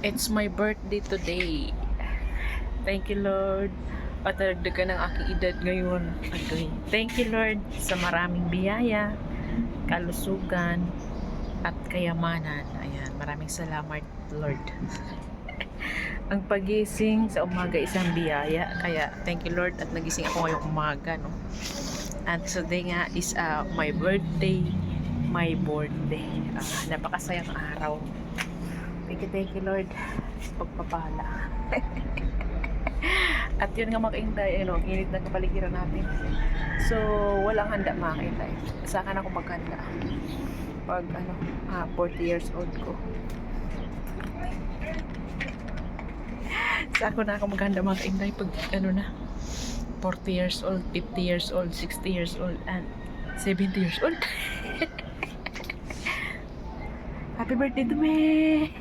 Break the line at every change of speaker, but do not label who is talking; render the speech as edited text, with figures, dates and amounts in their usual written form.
It's my birthday today. Thank you, Lord. Patagdagan ng aking edad ngayon. Okay. Thank you, Lord, sa maraming biyaya, kalusugan, at kayamanan. Ayan, maraming salamat, Lord. Ang pagising sa umaga isang biyaya. Kaya, thank you, Lord, at nagising ako ngayong umaga, no? And today nga is my birthday. My birthday. Napakasayang araw. Thank you, Lord, sa pagpapala. At yun nga mga kaintay, init ng kapaligiran natin. So, walang handa mga kaintay. Saan ako maghanda? Pag 40 years old ko. Saan ko na ako maghanda mga kaintay pag 40 years old, 50 years old, 60 years old, and 70 years old. Happy birthday to me!